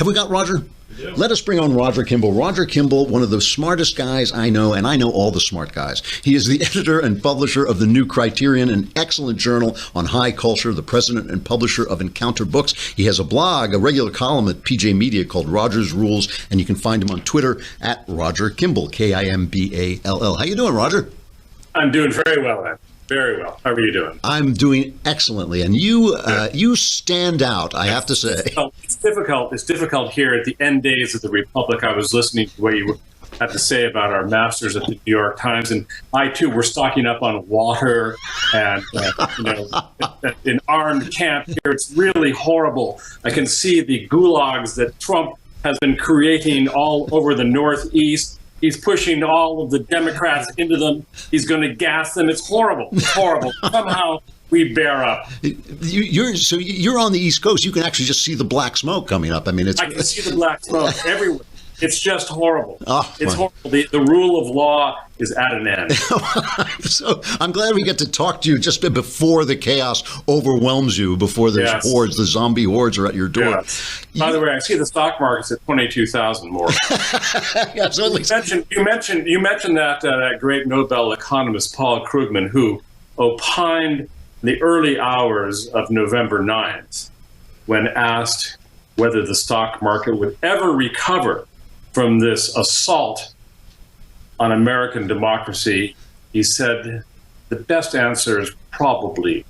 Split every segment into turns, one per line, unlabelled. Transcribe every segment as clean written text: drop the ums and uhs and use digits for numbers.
Have we got Roger? Let us bring on Roger Kimball. Roger Kimball, one of the smartest guys I know, and I know all the smart guys. He is the editor and publisher of The New Criterion, an excellent journal on high culture, the president and publisher of Encounter Books. He has a blog, a regular column at PJ Media called Roger's Rules, and you can find him on Twitter at Roger Kimball, Kimball. How you doing, Roger?
I'm doing very well, Ed. Very well. How are you doing?
I'm doing excellently, and you stand out, I have to say.
It's difficult. It's difficult here at the end days of the Republic. I was listening to what you had to say about our masters at the New York Times, and I too were stocking up on water and an armed camp here. It's really horrible. I can see the gulags that Trump has been creating all over the Northeast. He's pushing all of the Democrats into them. He's going to gas them. It's horrible. It's horrible. Somehow we bear up.
You're on the East Coast. You can actually just see the black smoke coming up. I mean,
I can see the black smoke everywhere. It's just horrible.
Oh,
it's horrible. The rule of law is at an end.
So I'm glad we get to talk to you just before the chaos overwhelms you, before there's hordes, the zombie hordes are at your door.
Yes. By the way, I see the stock market's at 22,000 more.
Absolutely.
You mentioned that great Nobel economist Paul Krugman, who opined the early hours of November 9th when asked whether the stock market would ever recover from this assault on American democracy. He said the best answer is probably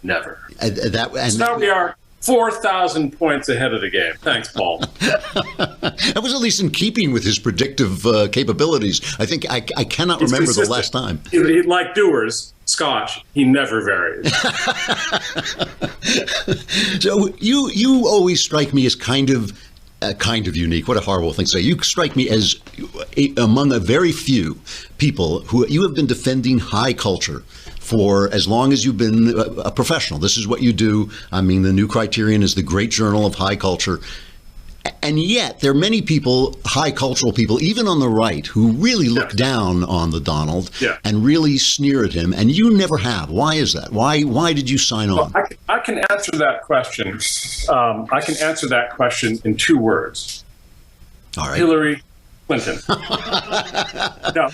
never. So now we are 4,000 points ahead of the game. Thanks, Paul.
That was at least in keeping with his predictive capabilities. I think I cannot remember consistent. The last time.
Like Dewar's Scotch, he never varies.
So you always strike me as kind of unique. What a horrible thing to say. You strike me as among a very few people who you have been defending high culture for as long as you've been a professional. This is what you do. I mean, the New Criterion is the great journal of high culture. And yet there are many people, high cultural people, even on the right, who really look down on the Donald and really sneer at him. And you never have. Why is that? Why did you sign on?
Well, I can answer that question. I can answer that question in two words.
All right.
Hillary Clinton. No,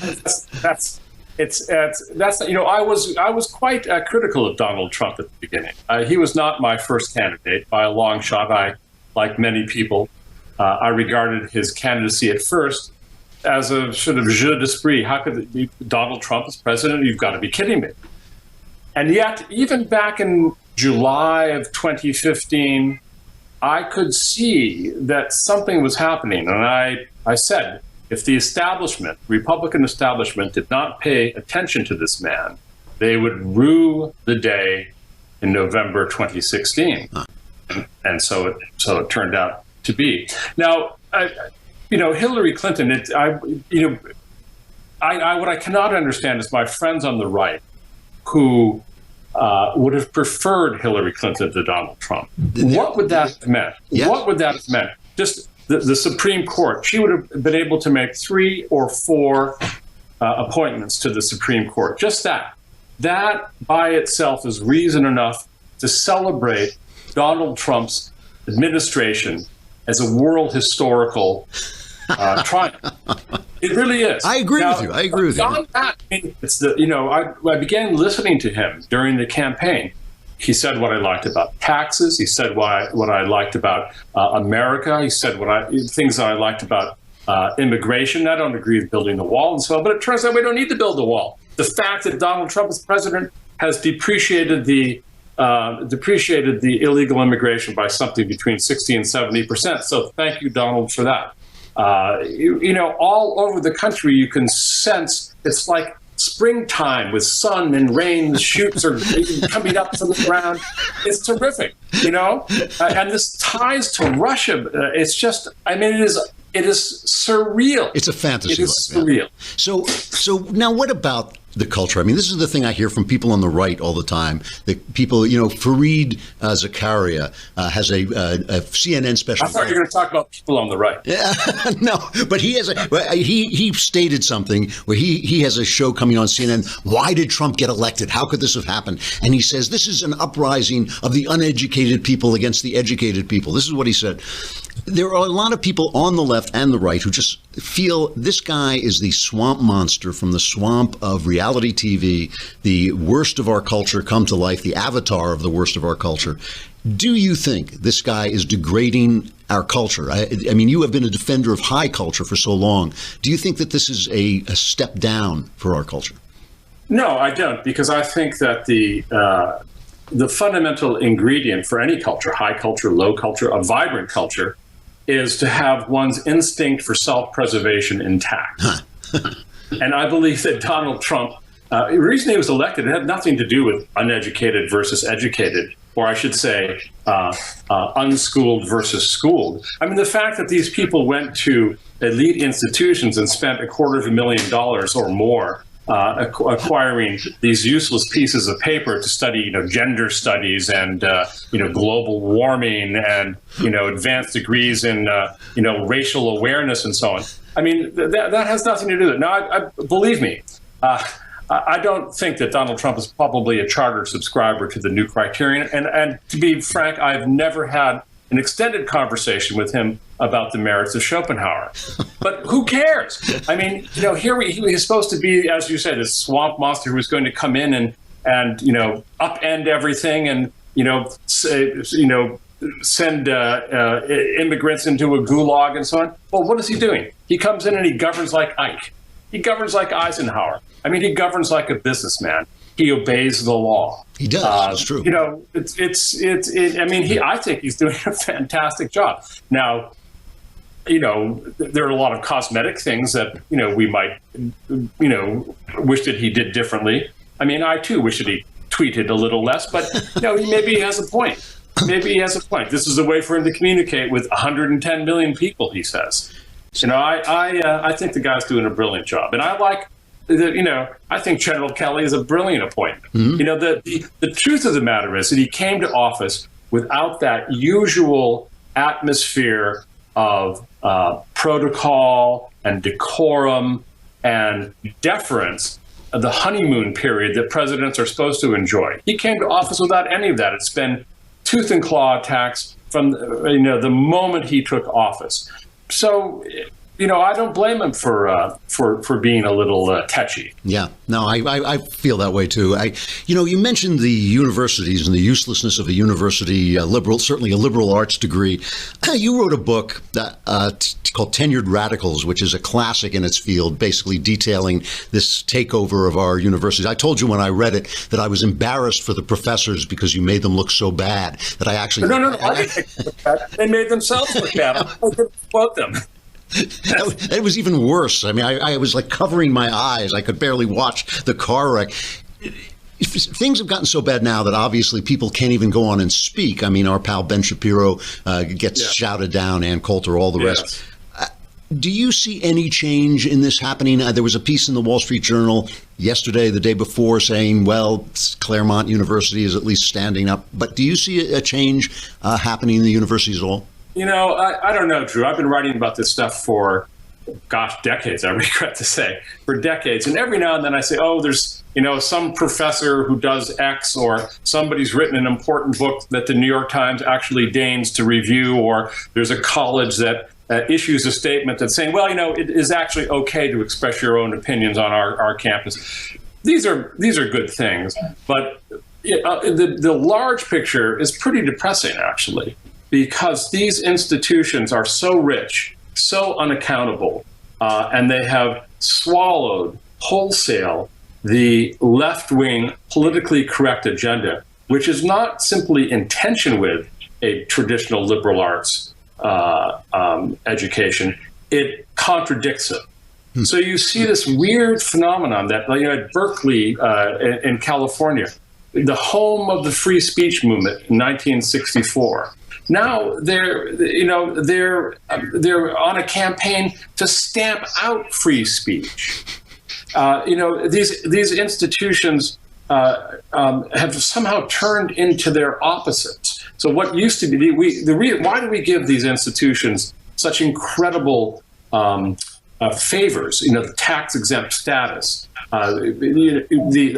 that's I was quite critical of Donald Trump at the beginning. He was not my first candidate by a long shot. Like many people, I regarded his candidacy at first as a sort of jeu d'esprit. How could it be Donald Trump as president? You've got to be kidding me. And yet, even back in July of 2015, I could see that something was happening. And I said, if the establishment, Republican establishment, did not pay attention to this man, they would rue the day in November 2016. And so it turned out to be. Now, Hillary Clinton. What I cannot understand is my friends on the right who would have preferred Hillary Clinton to Donald Trump. What would that have meant?
Yes.
What would that have meant? Just the Supreme Court. She would have been able to make 3 or 4 appointments to the Supreme Court. Just that. That by itself is reason enough to celebrate Donald Trump's administration as a world historical triumph. It really is.
I agree with you.
Beyond that, it's I began listening to him during the campaign. He said what I liked about taxes. He said what I liked about America. He said things that I liked about immigration. I don't agree with building the wall and so on, but it turns out we don't need to build the wall. The fact that Donald Trump as president has depreciated the illegal immigration by something between 60 and 70%. So thank you, Donald, for that. All over the country, you can sense it's like springtime with sun and rain. The shoots are coming up from the ground. It's terrific, and this ties to Russia. It's just, it is surreal.
It's a fantasy.
It is surreal.
So now what about the culture? I mean, this is the thing I hear from people on the right all the time. That people, Fareed Zakaria has a CNN special.
I thought you were going to talk about people on the right.
Yeah, no, but he has he stated something where he has a show coming on CNN. Why did Trump get elected? How could this have happened? And he says this is an uprising of the uneducated people against the educated people. This is what he said. There are a lot of people on the left and the right who just feel this guy is the swamp monster from the swamp of reality TV, the worst of our culture come to life, the avatar of the worst of our culture. Do you think this guy is degrading our culture? I mean, you have been a defender of high culture for so long. Do you think that this is a step down for our culture?
No, I don't, because I think that the fundamental ingredient for any culture, high culture, low culture, a vibrant culture, is to have one's instinct for self-preservation intact. And I believe that Donald Trump, the reason he was elected, it had nothing to do with uneducated versus educated, or I should say, unschooled versus schooled. I mean, the fact that these people went to elite institutions and spent $250,000 or more acquiring these useless pieces of paper to study, gender studies and, global warming and, advanced degrees in, racial awareness and so on. I mean, that has nothing to do with it. Now, believe me, I don't think that Donald Trump is probably a charter subscriber to the new criterion. And to be frank, I've never had an extended conversation with him about the merits of Schopenhauer. But who cares? I mean, here he was supposed to be, as you said, this swamp monster who was going to come in and upend everything and, send immigrants into a gulag and so on. Well, what is he doing? He comes in and he governs like Ike. He governs like Eisenhower. I mean, he governs like a businessman. He obeys the law.
He does. That's true.
I think he's doing a fantastic job. Now, there are a lot of cosmetic things that, we might, wish that he did differently. I mean, I too wish that he tweeted a little less, but, maybe he has a point. Maybe he has a point. This is a way for him to communicate with 110 million people, he says. I think the guy's doing a brilliant job. And I like, I think General Kelly is a brilliant appointment. Mm-hmm. The truth of the matter is that he came to office without that usual atmosphere of protocol and decorum and deference, the honeymoon period that presidents are supposed to enjoy. He came to office without any of that. It's been tooth and claw attacks from the moment he took office. So, I don't blame him for being a little touchy.
Yeah, no, I feel that way too. You mentioned the universities and the uselessness of a university, certainly a liberal arts degree. You wrote a book called Tenured Radicals, which is a classic in its field, basically detailing this takeover of our universities. I told you when I read it that I was embarrassed for the professors because you made them look so bad that I actually...
No, I didn't make them look bad. They made themselves look bad. I didn't quote them.
It was even worse. I mean, I was like covering my eyes. I could barely watch the car wreck. Things have gotten so bad now that obviously people can't even go on and speak. I mean, our pal Ben Shapiro gets shouted down, Ann Coulter, all the rest. Do you see any change in this happening? There was a piece in the Wall Street Journal yesterday, the day before, saying, well, Claremont University is at least standing up. But do you see a change happening in the universities at all?
I don't know, Drew. I've been writing about this stuff for, decades, I regret to say, for decades. And every now and then I say, there's, some professor who does X, or somebody's written an important book that the New York Times actually deigns to review, or there's a college that issues a statement that's saying, well, it is actually okay to express your own opinions on our campus. These are good things. But the large picture is pretty depressing, actually, because these institutions are so rich, so unaccountable, and they have swallowed wholesale the left-wing politically correct agenda, which is not simply in tension with a traditional liberal arts education, it contradicts it. So you see this weird phenomenon that, at Berkeley in California, the home of the free speech movement in 1964, now they're on a campaign to stamp out free speech. These institutions have somehow turned into their opposites. So what used to be why do we give these institutions such incredible favors? The tax exempt status,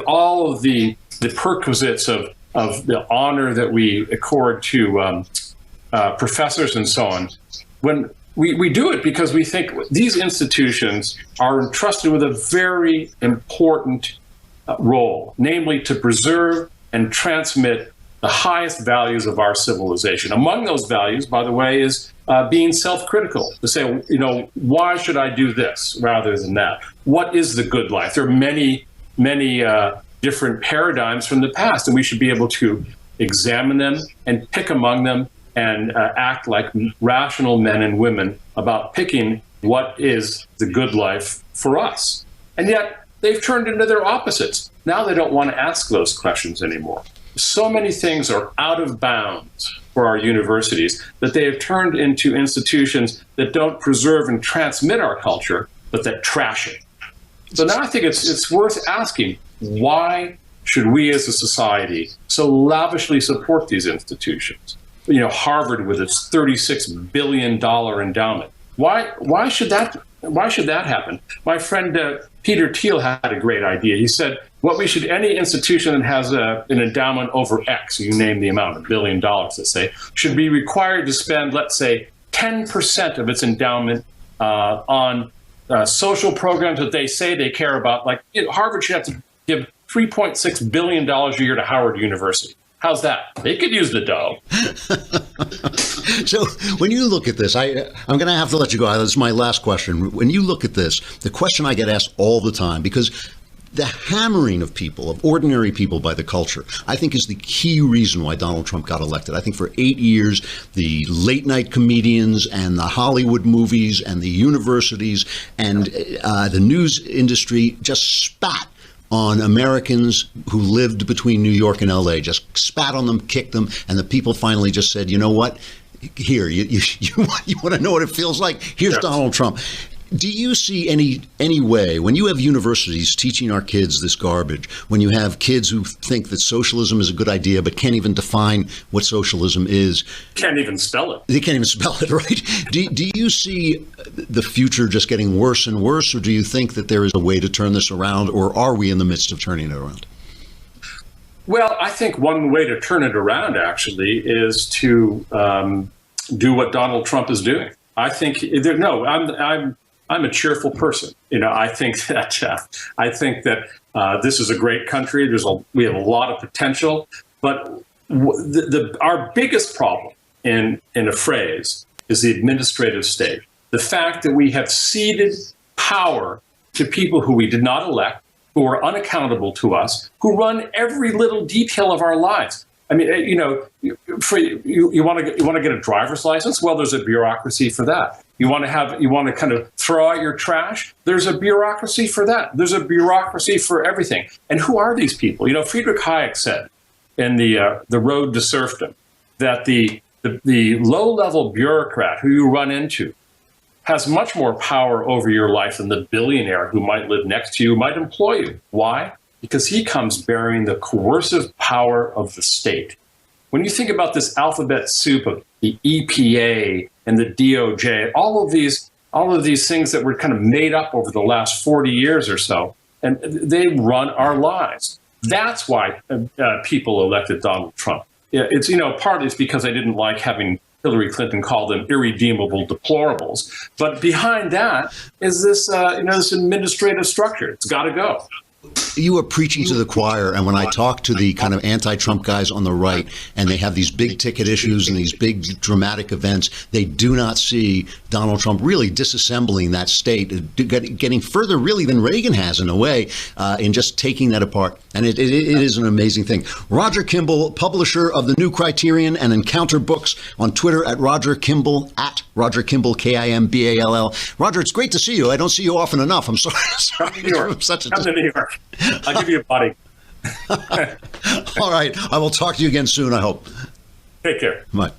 all of the perquisites of the honor that we accord to professors and so on. when we do it because we think these institutions are entrusted with a very important role, namely to preserve and transmit the highest values of our civilization. Among those values, by the way, is being self-critical, to say, why should I do this rather than that? What is the good life? There are many different paradigms from the past, and we should be able to examine them and pick among them and act like rational men and women about picking what is the good life for us. And yet they've turned into their opposites. Now they don't want to ask those questions anymore. So many things are out of bounds for our universities that they have turned into institutions that don't preserve and transmit our culture, but that trash it. So now I think it's worth asking, why should we as a society so lavishly support these institutions? Harvard with its $36 billion endowment. Why should that happen? My friend Peter Thiel had a great idea. He said, any institution that has an endowment over X, you name the amount, $1 billion, let's say, should be required to spend, let's say, 10% of its endowment on social programs that they say they care about. Like Harvard should have to give $3.6 billion a year to Howard University. How's that? They could use the dough.
So when you look at this, I'm going to have to let you go. This is my last question. When you look at this, the question I get asked all the time, because the hammering of people, of ordinary people by the culture, I think is the key reason why Donald Trump got elected. I think for 8 years, the late night comedians and the Hollywood movies and the universities and the news industry just spat on Americans who lived between New York and LA, just spat on them, kicked them, and the people finally just said, you know what? Here, you want to know what it feels like? Here's Donald Trump. Do you see any way, when you have universities teaching our kids this garbage, when you have kids who think that socialism is a good idea but can't even define what socialism is?
Can't even spell it.
They can't even spell it, right? Do you see the future just getting worse and worse, or do you think that there is a way to turn this around, or are we in the midst of turning it around?
Well, I think one way to turn it around, actually, is to do what Donald Trump is doing. I think, I'm a cheerful person. I think that this is a great country. We have a lot of potential, but our biggest problem in a phrase is the administrative state. The fact that we have ceded power to people who we did not elect, who are unaccountable to us, who run every little detail of our lives. I mean, you want to get a driver's license? Well, there's a bureaucracy for that. You want to kind of throw out your trash? There's a bureaucracy for that. There's a bureaucracy for everything. And who are these people? Friedrich Hayek said in the Road to Serfdom that the low-level bureaucrat who you run into has much more power over your life than the billionaire who might live next to you, might employ you. Why? Because he comes bearing the coercive power of the state. When you think about this alphabet soup of the EPA and the DOJ, all of these things that were kind of made up over the last 40 years or so, and they run our lives. That's why people elected Donald Trump. It's partly it's because I didn't like having Hillary Clinton call them irredeemable deplorables, but behind that is this this administrative structure. It's got to go.
You are preaching to the choir, and when I talk to the kind of anti-Trump guys on the right, and they have these big ticket issues and these big dramatic events, they do not see Donald Trump really disassembling that state, getting further really than Reagan has in a way, in just taking that apart. And it is an amazing thing. Roger Kimball, publisher of the New Criterion and Encounter books, on Twitter at Roger Kimball, at Roger Kimball, Kimball. Roger, it's great to see you. I don't see you often enough. I'm sorry.
Come to New York. Come to New York. I'll give you a body.
All right. I will talk to you again soon, I hope.
Take care.
Bye.